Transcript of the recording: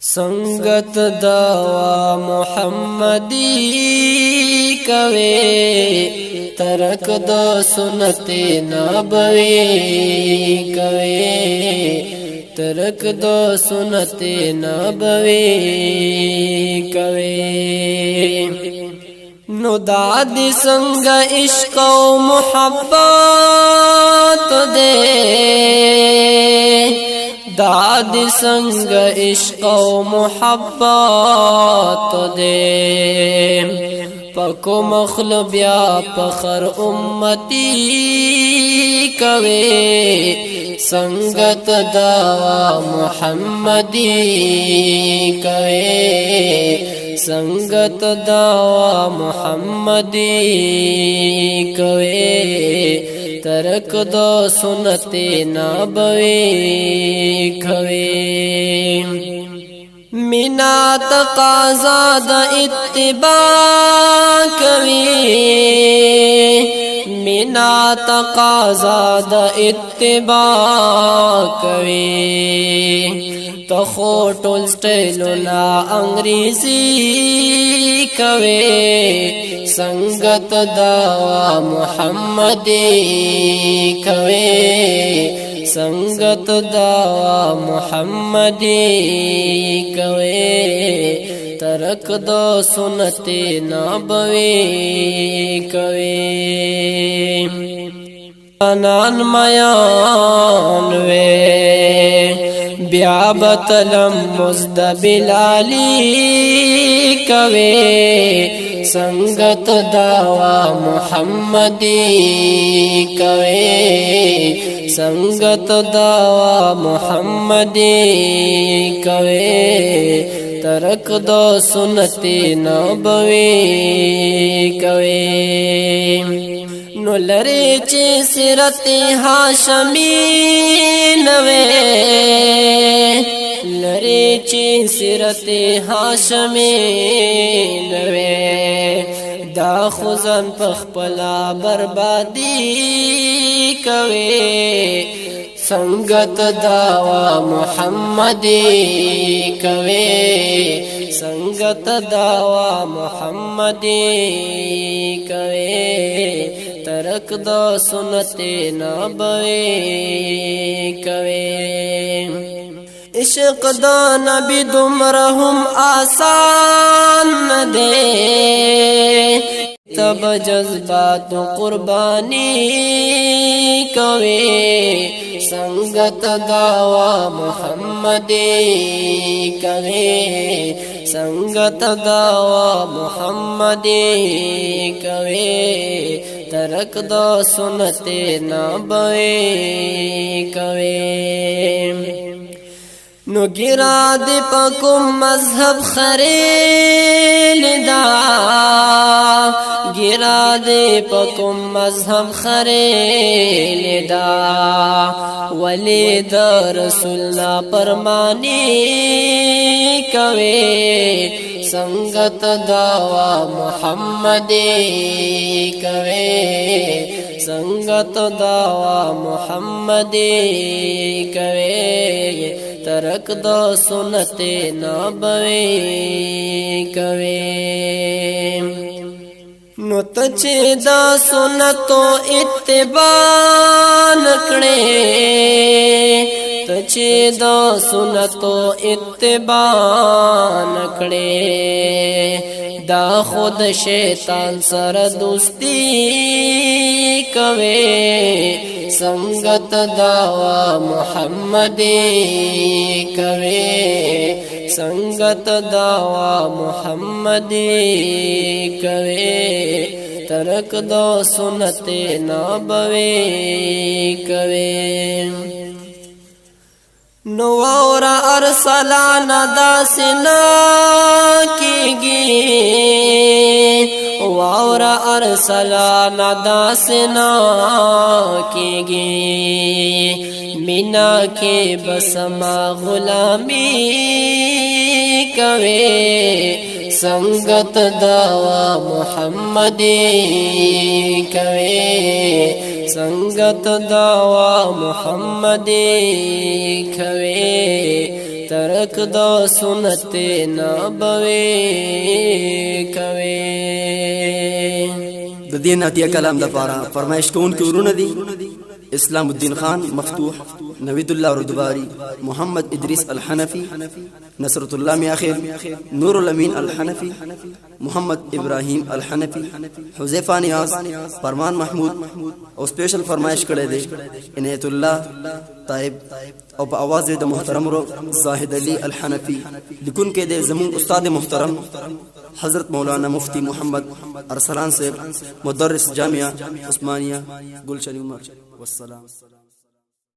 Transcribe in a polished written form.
संगत दावा मुहम्मदी कवे तरक दो सुनते नबवी कवे तरक दो सुनते नबवी कवे नो दादी संग इश्क मुहब्बत दे दादी संग इश्क मुहब्बत दे पको मखलबिया पखर उम्मती कवे संगत दावा मुहम्मदी कवे संगत दावा मुहम्मदी कवे तरक दो सुनते नबवी कवे मिना तकाज़ा द इत्तिबा कवे मिना तकाज़ा द इत्तिबा कवे तखोटुल स्टाइलुना अंग्रेजी कवे संगत दावा मुहम्मदी कवे संगत दावा मुहम्मदी कवे तरक दो सुनते नबवी कवे नान मयान वे ब्याबतलम मुज़द बिलाली कवे संगत दावा मुहम्मदी कवे संगत दावा मुहम्मदी कवे तरक दो सुनते नबवी कवे नो लरे चे सिरते हाशमी नवे लरे चे सिरते हाशमी नवे दा खुजन पखपला बर्बादी कवे संगत दावा मुहम्मदी कवे संगत दावा मुहम्मदी कवे तरक दो सुनते नबवी कवे इश्क दा नबी दुमरहुम आसान दे तब जज्बात कुर्बानी कवे संगत दावा मुहम्मदी कवे संगत दावा मुहम्मदी कवे तरक दो सुनते नबवी कवे नो गिरा दे पकुम मजहब खरेल दा गिरा दे पकुम मजहब खरेल दा वली दा रसूलना परमानी कवे संगत दावा मुहम्मदी कवे संगत दावा मुहम्मदी कवे तरक दो सुनते नबवी कवे नो तचे दा सुनतो इत्तिबा नकड़े तचे दा सुनतो इत्तिबा नकड़े दा खुद शैतान सर दोस्ती कवे संगत दावा मुहम्मदी कवे संगत दावा मुहम्मदी कवे तरक दो सुनते नबवी कवे नौरा अरसला नदा सिना कीगी वावरा अरसला नदा सिना कीगी मीना के बसमा गुलामी कवे संगत दावा मुहम्मदी कवे संगत दावा मुहम्मदी खवे ترک دا سنت نبوی کوي د دین اتیا کلام د پاره فرمایش کون کې ورونه دي اسلام الدین خان مفتوح، نوید الله ردباری، محمد ادریس الحنفی، نصرت الله میاخر، نور الامین الحنفی، محمد ابراهیم الحنفی، حذیفه نیاز، فرمان محمود او سپیشل فرمایش کړی دی عنایت الله طیب او په आवाज د محترم رو زاهد علی الحنفی. لیکون کې د زمون استاد محترم حضرت مولانا مفتی محمد ارسلان صاحب، مدرس جامعہ عثمانیہ گلشن عمر. والسلام.